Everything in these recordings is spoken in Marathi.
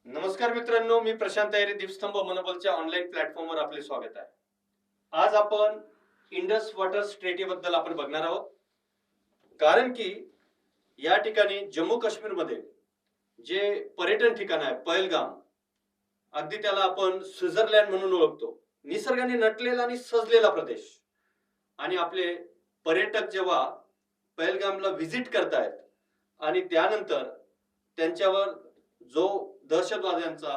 नमस्कार मित्रांनो, मी प्रशांत अय्यर, दीपस्तंभ मनोबलच्या ऑनलाईन प्लॅटफॉर्मवर आपले स्वागत आहे. आज आपण इंडस वॉटर स्ट्रेटी बद्दल आपण बघणार आहोत. कारण की या ठिकाणी जम्मू काश्मीर मध्ये जे पर्यटन ठिकाण आहे पहलगाम, अगदी त्याला आपण स्वित्झर्लंड म्हणून ओळखतो. निसर्गाने नटलेला आणि सजलेला प्रदेश. आणि आपले पर्यटक जेव्हा पहलगामला व्हिजिट करतायत आणि त्यानंतर त्यांच्यावर जो दहशतवाद्यांचा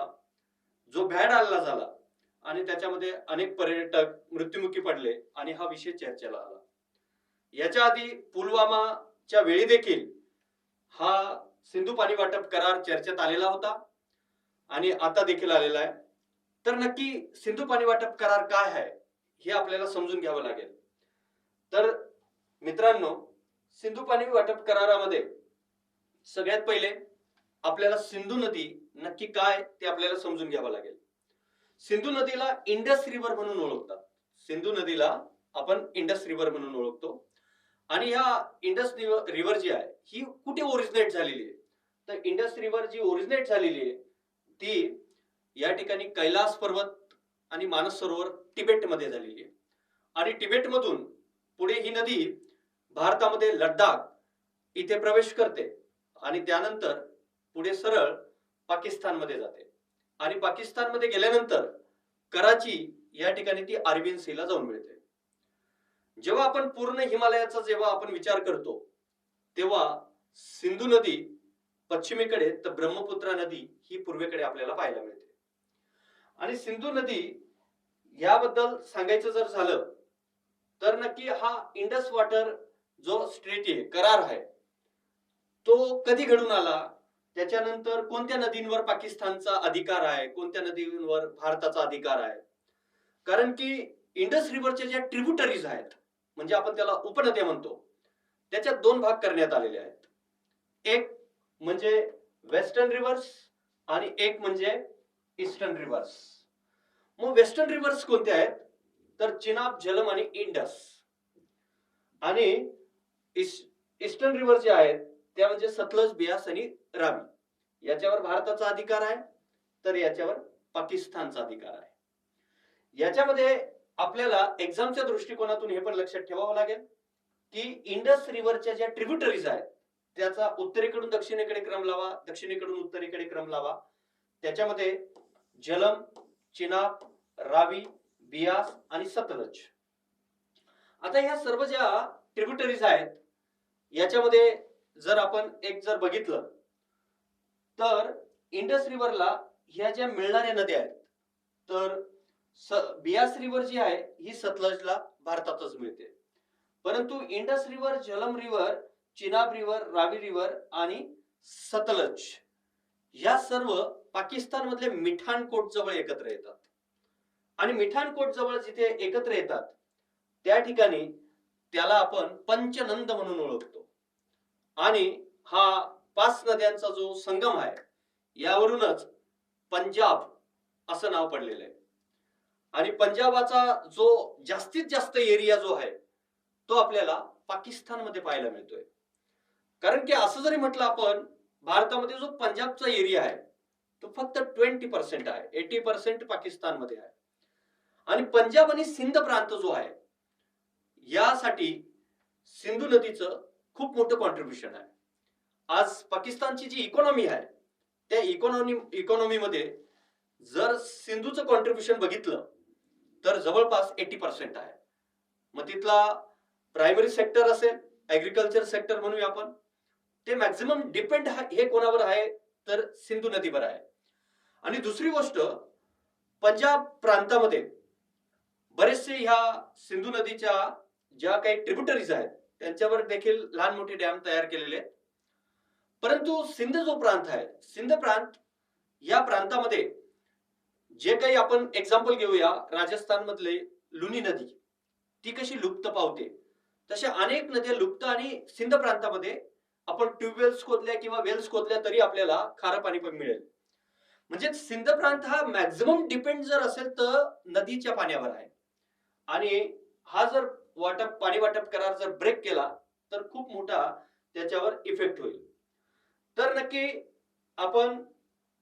जो भ्याड हल्ला झाला आणि त्याच्यामध्ये अनेक पर्यटक मृत्युमुखी पडले आणि हा विषय चर्चेला आला. याच्या आधी पुलवामाच्या वेळी देखील हा सिंधू पाणी वाटप करार चर्चेत आलेला होता आणि आता देखील आलेला आहे. तर नक्की सिंधू पाणी वाटप करार काय आहे हे आपल्याला समजून घ्यावं लागेल. तर मित्रांनो, सिंधू पाणी वाटप करारामध्ये सगळ्यात पहिले आपल्याला सिंधू नदी नक्की काय ते आपल्याला समजून घ्यावं लागेल. सिंधू नदीला इंडस रिव्हर म्हणून ओळखतात. सिंधू नदीला आपण इंडस रिव्हर म्हणून ओळखतो. आणि ह्या इंडस रिव्हर जी आहे ही कुठे ओरिजिनेट झालेली आहे, तर इंडस रिव्हर जी ओरिजिनेट झालेली आहे ती या ठिकाणी कैलास पर्वत आणि मानस सरोवर तिबेटमध्ये झालेली आहे. आणि तिबेटमधून पुढे ही नदी भारतामध्ये लडाख इथे प्रवेश करते आणि त्यानंतर पुढे सरळ पाकिस्तानमध्ये जाते. आणि पाकिस्तानमध्ये गेल्यानंतर कराची या ठिकाणी ती अरबियन सीला जाऊन मिळते. जेव्हा आपण पूर्ण हिमालयाचा जेव्हा आपण विचार करतो तेव्हा सिंधू नदी पश्चिमेकडे तर ब्रह्मपुत्रा नदी ही पूर्वेकडे आपल्याला पाहायला मिळते. आणि सिंधू नदी याबद्दल सांगायचं जर झालं तर नक्की हा इंडस वॉटर जो स्ट्रेटी करार आहे तो कधी घडून आला, त्याच्यानंतर कोणत्या नदींवर पाकिस्तानचा अधिकार आहे, कोणत्या नदींवर भारताचा अधिकार आहे. कारण की इंडस रिव्हरच्या ज्या ट्रिब्युटरीज आहेत, म्हणजे आपण त्याला उपनद्या म्हणतो, त्याच्यात दोन भाग करण्यात आलेले आहेत. एक म्हणजे वेस्टर्न रिव्हर्स आणि एक म्हणजे ईस्टर्न रिव्हर्स. मग वेस्टर्न रिव्हर्स कोणते आहेत, तर चिनाब, झेलम आणि इंडस. आणि ईस्टर्न रिव्हर जे आहेत त्या म्हणजे सतलज, बियास आणि रावी. याच्यावर भारताचा अधिकार आहे तर याच्यावर पाकिस्तानचा अधिकार आहे. याच्यामध्ये आपल्याला एक्झामच्या दृष्टिकोनातून हे पण लक्षात ठेवावं लागेल की इंडस रिव्हरच्या ज्या ट्रिब्युटरीज आहेत त्याचा उत्तरेकडून दक्षिणेकडे क्रम लावा, दक्षिणेकडून उत्तरेकडे क्रम लावा. त्याच्यामध्ये झेलम, चिनाब, रावी, बियास आणि सतलज. आता ह्या सर्व ज्या ट्रिब्युटरीज आहेत याच्यामध्ये जर आपण एक जर बघितलं तर इंडस रिव्हरला ह्या ज्या मिळणाऱ्या नद्या आहेत तर बियास रिव्हर जी आहे ही सतलजला भारतातच मिळते. परंतु Indus river, Jhelum river, Chenab river, Ravi river आणि सतलज या सर्व पाकिस्तान मधले मिठानकोट जवळ एकत्र येतात. आणि मिठानकोट जवळ जिथे एकत्र येतात त्या ठिकाणी त्याला आपण पंचनंद म्हणून ओळखतो. आणि हा 5 नद्यांचा जो संगम आहे यावरूनच पंजाब असं नाव पडलेलं आहे. आणि पंजाबाचा जो जास्तीत जास्त एरिया जो आहे तो आपल्याला पाकिस्तानमध्ये पाहायला मिळतोय. कारण की असं जरी म्हटलं आपण भारतामध्ये जो पंजाबचा एरिया आहे तो फक्त 20% आहे, 80% पाकिस्तानमध्ये आहे. आणि पंजाब आणि सिंध प्रांत जो आहे यासाठी सिंधू नदीचं खूप मोठं कॉन्ट्रीब्युशन आहे. आज पाकिस्तानची जी इकॉनॉमी आहे त्या इकॉनॉमी मध्ये जर सिंधूचं कॉन्ट्रीब्युशन बघितलं तर जवळपास 80% आहे. मग तिथला प्रायमरी सेक्टर असेल, ऍग्रिकल्चर सेक्टर म्हणूया आपण, ते मॅक्झिमम डिपेंड हे कोणावर आहे तर सिंधू नदीवर आहे. आणि दुसरी गोष्ट, पंजाब प्रांतामध्ये बरेचसे ह्या सिंधू नदीच्या ज्या काही ट्रिब्युटरीज आहेत त्यांच्यावर देखील लहान मोठे डॅम तयार केलेले आहेत. परंतु सिंध जो प्रांत आहे, सिंध प्रांत या प्रांतामध्ये जे काही आपण एक्झाम्पल घेऊया, राजस्थान मधले लुनी नदी ती कशी लुप्त पावते तशा अनेक नद्या लुप्त आणि सिंध प्रांतामध्ये आपण ट्यूबवेल्स खोदल्या किंवा वेल्स खोदल्या तरी आपल्याला खारं पाणी पण मिळेल. म्हणजे सिंध प्रांत हा मॅक्झिमम डिपेंड जर असेल तर नदीच्या पाण्यावर आहे. आणि हा जर पाणी वाटप करार जर ब्रेक केला तर खूप मोठा त्याच्यावर इफेक्ट होईल. तर नक्की आपण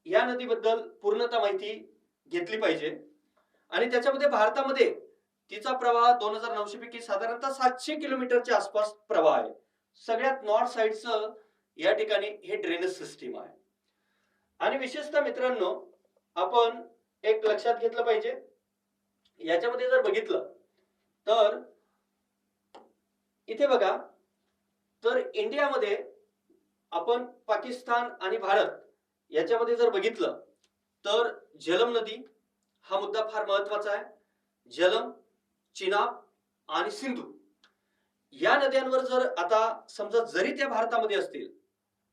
या नदीबद्दल पूर्णतः माहिती घेतली पाहिजे आणि त्याच्यामध्ये भारतामध्ये तिचा प्रवाह 2900 पैकी साधारणतः 700 किलोमीटरच्या आसपास प्रवाह आहे. सगळ्यात नॉर्थ साइडचं या ठिकाणी हे ड्रेनेज सिस्टीम आहे. आणि विशेषतः मित्रांनो, आपण एक लक्षात घेतलं पाहिजे, याच्यामध्ये जर बघितलं तर इथे बघा, तर इंडियामध्ये आपण पाकिस्तान आणि भारत याच्यामध्ये जर बघितलं तर झेलम नदी हा मुद्दा फार महत्वाचा आहे. झेलम, चिनाब आणि सिंधू या नद्यांवर जर आता समजा जरी त्या भारतामध्ये असतील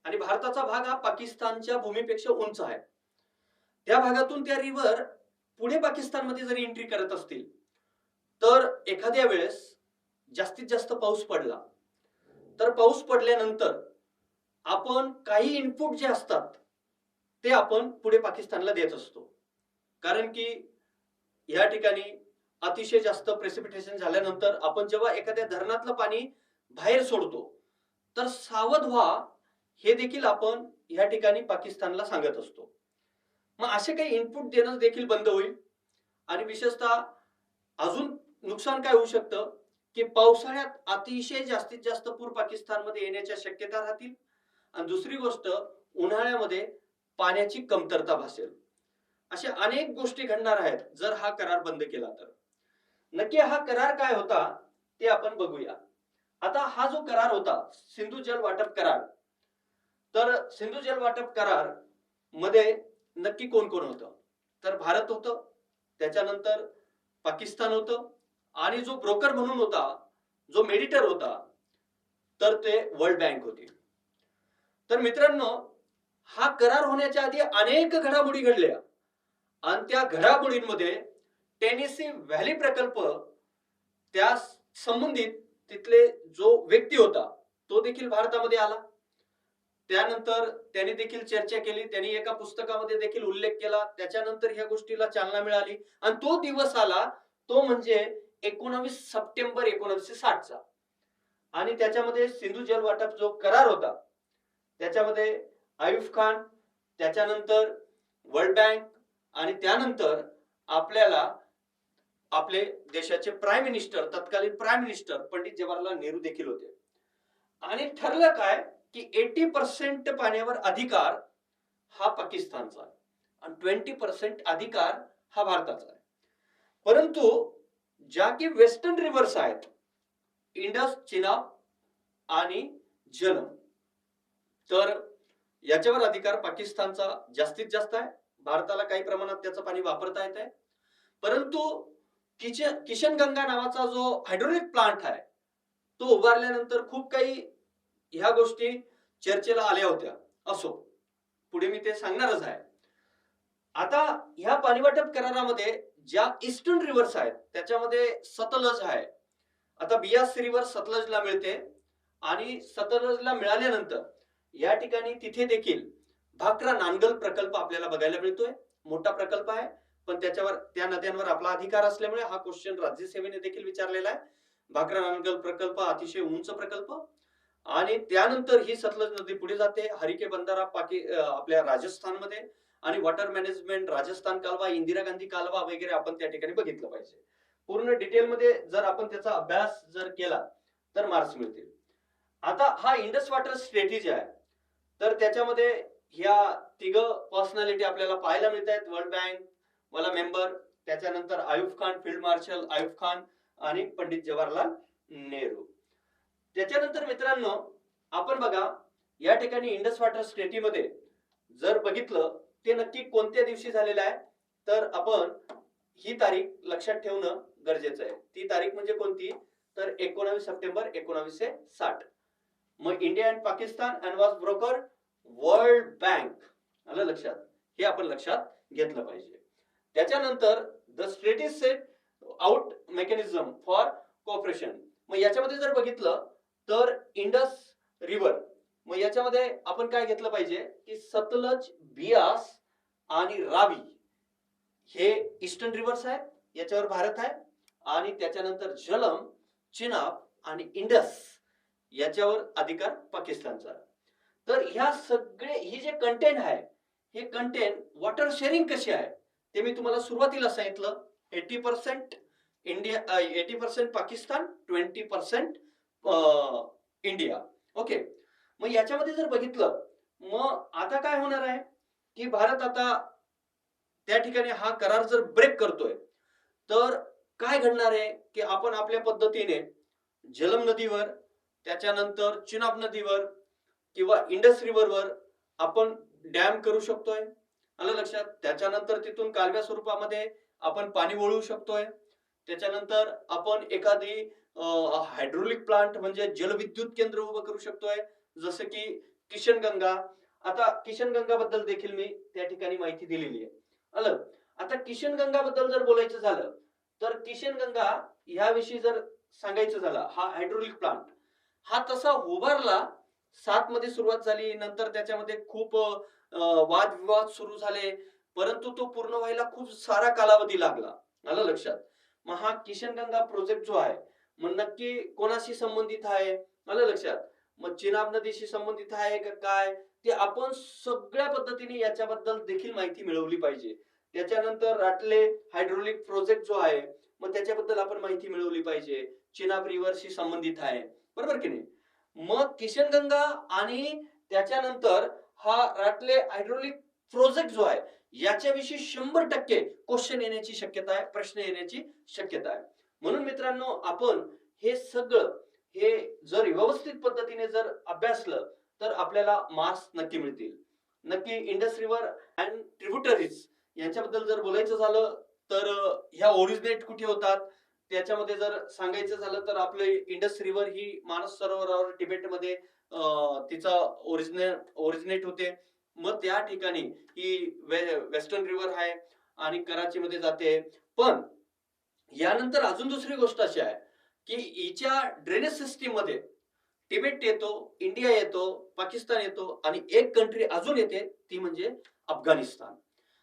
आणि भारताचा भाग हा पाकिस्तानच्या भूमीपेक्षा उंच आहे, त्या भागातून त्या रिव्हर पुढे पाकिस्तानमध्ये जरी एंट्री करत असतील तर एखाद्या वेळेस जास्तीत जास्त पाऊस पडला तर पाऊस पडल्यानंतर आपण काही इनपुट जे असतात ते आपण पुढे पाकिस्तानला देत असतो. कारण की या ठिकाणी अतिशय जास्त प्रेसिपिटेशन झाल्यानंतर आपण जेव्हा एखाद्या धरणातलं पाणी बाहेर सोडतो तर सावध व्हा, हे देखील आपण या ठिकाणी पाकिस्तानला सांगत असतो. मग असे काही इनपुट देणं देखील बंद होईल. आणि विशेषतः अजून नुकसान काय होऊ शकतं की पावसाळ्यात अतिशय जास्तीत जास्त पूर पाकिस्तानमध्ये येण्याच्या शक्यता राहतील. आणि दुसरी गोष्ट, उन्हाळ्यामध्ये पाण्याची कमतरता भासेल. अशा अनेक गोष्टी घडणार आहेत जर हा करार बंद केला तर. नक्की हा करार काय होता ते आपण बघूया. आता हा जो करार होता सिंधू जल वाटप करार, तर सिंधू जल वाटप करार मध्ये नक्की कोण कोण होतं? तर भारत होतं, त्याच्यानंतर पाकिस्तान होतं आणि जो ब्रोकर म्हणून होता, जो मेडिटर होता, तर ते वर्ल्ड बँक होती. तर मित्रांनो, हा करार होण्याच्या आधी अनेक घडामोडी घडल्या आणि त्या घडामोडींमध्ये टेनेसी व्हॅली प्रकल्प, त्या संबंधित तिथले जो व्यक्ती होता तो देखील भारतामध्ये आला. त्यानंतर त्यांनी देखील चर्चा केली, त्यांनी एका पुस्तकामध्ये देखील उल्लेख केला. त्याच्यानंतर ह्या गोष्टीला चालना मिळाली आणि तो दिवस आला, तो म्हणजे 19 सप्टेंबर 1960 चा. आणि त्याच्यामध्ये सिंधू जल वाटप जो करार होता त्याच्यामध्ये आयुब खान, त्याच्यानंतर वर्ल्ड बँक आणि त्यानंतर आपल्याला आपले देशाचे प्राईम मिनिस्टर, तत्कालीन प्राईम मिनिस्टर पंडित जवाहरलाल नेहरू देखील होते. आणि ठरलं काय की 80% पाण्यावर अधिकार हा पाकिस्तानचा आहे आणि 20% अधिकार हा भारताचा आहे. परंतु ज्या की वेस्टर्न रिव्हर्स आहेत, इंडस, चिनाब आणि झेलम, तर याच्यावर अधिकार पाकिस्तानचा जास्तीत जास्त आहे. भारताला काही प्रमाणात त्याचं पाणी वापरता येत आहे. परंतु किशनगंगा नावाचा जो हायड्रोलिक प्लांट आहे तो उभारल्यानंतर खूप काही ह्या गोष्टी चर्चेला आल्या होत्या. असो, पुढे मी ते सांगणारच आहे. आता ह्या पाणीवाटप करारामध्ये ज्या ईस्टर्न रिव्हर्स आहेत त्याच्यामध्ये सतलज आहे. आता बियास रिव्हर सतलजला मिळते आणि सतलजला मिळाल्यानंतर या ठिकाणी तिथे देखील भाकरा नांगल प्रकल्प आपल्याला बघायला मिळतोय. मोठा प्रकल्प आहे, पण त्याच्यावर त्या नद्यांवर आपला अधिकार असल्यामुळे हा क्वेश्चन राज्यसेवेने देखील विचारलेला आहे. भाकरा नांगल प्रकल्प अतिशय उंच प्रकल्प. आणि त्यानंतर ही सतलज नदी पुढे जाते हरिके बंधारा आपल्या राजस्थानमध्ये आणि वॉटर मॅनेजमेंट राजस्थान कालवा, इंदिरा गांधी कालवा वगैरे आपण त्या ठिकाणी बघितलं पाहिजे. पूर्ण डिटेल मध्ये जर आपण त्याचा अभ्यास जर केला तर मार्क्स मिळतील. आता हा इंडस वॉटर स्ट्रॅटेजी आहे, तर त्याच्यामध्ये ह्या तिघ पर्सनॅलिटी आपल्याला पाहायला मिळत आहेत. वर्ल्ड बँक वाला मेंबर, त्याच्यानंतर आयुब खान, फील्ड मार्शल आयुब खान आणि पंडित जवाहरलाल नेहरू. त्याच्यानंतर मित्रांनो, आपण बघा या ठिकाणी इंडस वॉटर स्ट्रॅटेजी मध्ये जर बघितलं ते नक्की कोणत्या दिवशी झालेलं आहे, तर आपण ही तारीख लक्षात ठेवणं गरजेचं आहे. ती तारीख म्हणजे कोणती, तर 19 सप्टेंबर 1960. मग India and Pakistan and was broker world bank. आलं लक्षात? हे आपण लक्षात घेतलं पाहिजे. त्याच्यानंतर the strategy set out mechanism for cooperation. मग याच्यामध्ये जर बघितलं तर इंडस रिव्हर, मग याच्यामध्ये आपण काय घेतलं पाहिजे की सतलज, बियास आणि रावी हे ईस्टर्न रिव्हर्स आहेत, याच्यावर भारत आहे. आणि त्याच्यानंतर झेलम, चिनाब आणि इंडस याच्यावर अधिकार पाकिस्तानचा. तर ह्या सगळे ही जे कंटेंट आहे हे कंटेन वॉटर शेअरिंग कशी आहे ते मी तुम्हाला सुरुवातीला सांगितलं. 80% इंडिया, 80% पाकिस्तान, 20% इंडिया. ओके. मग याच्यामध्ये जर बघितलं, मग आता काय होणार आहे की भारत आता त्या ठिकाणी हा करार जर ब्रेक करतोय, तर काय घडणार आहे की आपण आपल्या पद्धतीने झेलम नदीवर, त्याच्यानंतर चिनाब नदीवर किंवा इंडस रिव्हरवर आपण डॅम करू शकतोय. आलं लक्षात? त्याच्यानंतर तिथून कालव्या स्वरूपामध्ये आपण पाणी वळवू शकतोय. त्याच्यानंतर आपण एखादी हायड्रोलिक प्लांट म्हणजे जलविद्युत केंद्र उभं करू शकतोय, जसं की किशनगंगा. आता किशनगंगा बद्दल देखील मी त्या ठिकाणी माहिती दिलेली आहे. आलं. आता किशनगंगा बद्दल जर बोलायचं झालं, तर किशनगंगा ह्याविषयी जर सांगायचं झालं, हा हायड्रोलिक प्लांट हा तसा उभारला. 7 मध्ये सुरुवात झाली, नंतर त्याच्यामध्ये खूप वादविवाद सुरू झाले, परंतु तो पूर्ण व्हायला खूप सारा कालावधी लागला. आलं लक्षात? मग हा किशनगंगा प्रोजेक्ट जो आहे, मग नक्की कोणाशी संबंधित आहे? आलं लक्षात? मग चिनाब नदीशी संबंधित आहे का काय? ते आपण सगळ्या पद्धतीने याच्याबद्दल देखील माहिती मिळवली पाहिजे. त्याच्यानंतर राटले हायड्रोलिक प्रोजेक्ट जो आहे, मग त्याच्याबद्दल आपण माहिती मिळवली पाहिजे. चिनाब रिव्हरशी संबंधित आहे. बरोबर की नाही? मग किशनगंगा आणि त्याच्यानंतर हा राटले हायड्रोलिक प्रोजेक्ट जो आहे, याच्याविषयी 100% क्वेश्चन येण्याची शक्यता आहे, प्रश्न येण्याची शक्यता आहे. म्हणून मित्रांनो, आपण हे सगळं हे जर व्यवस्थित पद्धतीने जर अभ्यासलं, तर आपल्याला मार्क्स नक्की मिळतील. नक्की इंडस रिव्हर अँड ट्रिब्युटरीज यांच्याबद्दल जर बोलायचं झालं, तर ह्या ओरिजिनेट कुठे होतात? त्याच्यामध्ये जर सांगायचं झालं, तर आपले इंडस रिव्हर ही मानस सरोवरावर तिबेटमध्ये तिचा ओरिजिनेट होते. मग त्या ठिकाणी ही वेस्टर्न रिव्हर आहे आणि कराचीमध्ये जाते. पण यानंतर अजून दुसरी गोष्ट अशी आहे की हिच्या ड्रेनेज सिस्टीम मध्ये तिबेट येतो, इंडिया येतो, पाकिस्तान येतो आणि एक कंट्री अजून येते, ती म्हणजे अफगाणिस्तान.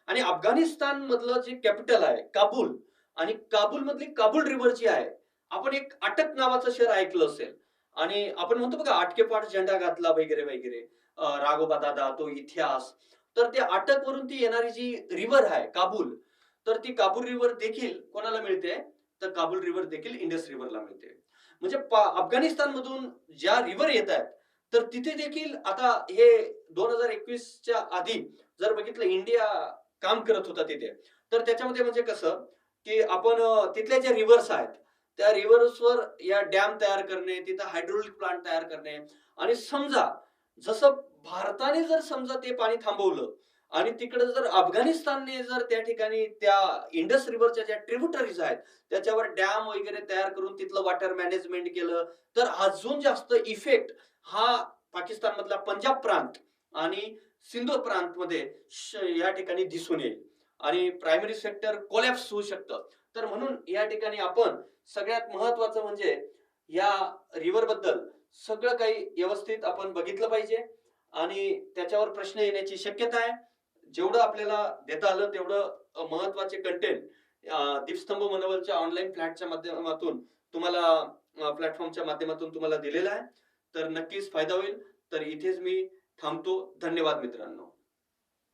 आणि अफगाणिस्तान मधलं जे कॅपिटल आहे काबूल, आणि काबूल मधली काबूल रिव्हर जी आहे, आपण एक अटक नावाचं शहर ऐकलं असेल, आणि आपण म्हणतो बघा आटकेपाट झेंडा घातला वगैरे वगैरे, राघोबा दादा तो इतिहास. तर त्या अटक वरून ती येणारी जी रिव्हर आहे काबूल, तर ती काबूल रिव्हर देखील कोणाला मिळते? तर काबूल रिव्हर देखील इंडस रिव्हरला मिळते. म्हणजे अफगाणिस्तान मधून ज्या रिव्हर येत आहेत, तर तिथे देखील आता हे 2021च्या आधी जर बघितलं, इंडिया काम करत होता तिथे, तर त्याच्यामध्ये म्हणजे कसं की आपण तिथल्या ज्या रिव्हर्स आहेत, त्या रिव्हर्सवर या डॅम तयार करणे, तिथं हायड्रोलिक प्लांट तयार करणे. आणि समजा जसं भारताने जर समजा ते पाणी थांबवलं आणि तिकडे जर अफगाणिस्तानने जर त्या ठिकाणी त्या इंडस रिव्हरच्या ज्या ट्रिब्युटरीज आहेत त्याच्यावर डॅम वगैरे तयार करून तिथलं वॉटर मॅनेजमेंट केलं, तर अजून जास्त इफेक्ट हा पाकिस्तान मधला पंजाब प्रांत आणि सिंधू प्रांत मध्ये या ठिकाणी दिसून येईल आणि प्रायमरी सेक्टर कोलॅप्स होऊ शकतं. तर म्हणून या ठिकाणी आपण सगळ्यात महत्वाचं म्हणजे या रिव्हर बद्दल सगळं काही व्यवस्थित आपण बघितलं पाहिजे आणि त्याच्यावर प्रश्न येण्याची शक्यता आहे. जेवढं आपल्याला देता आलं तेवढं महत्वाचे कंटेंट दीपस्तंभ मनोबलच्या ऑनलाईन फ्लॅटच्या माध्यमातून तुम्हाला प्लॅटफॉर्मच्या माध्यमातून तुम्हाला दिलेला आहे. तर नक्कीच फायदा होईल. तर इथेच मी थांबतो. धन्यवाद मित्रांनो.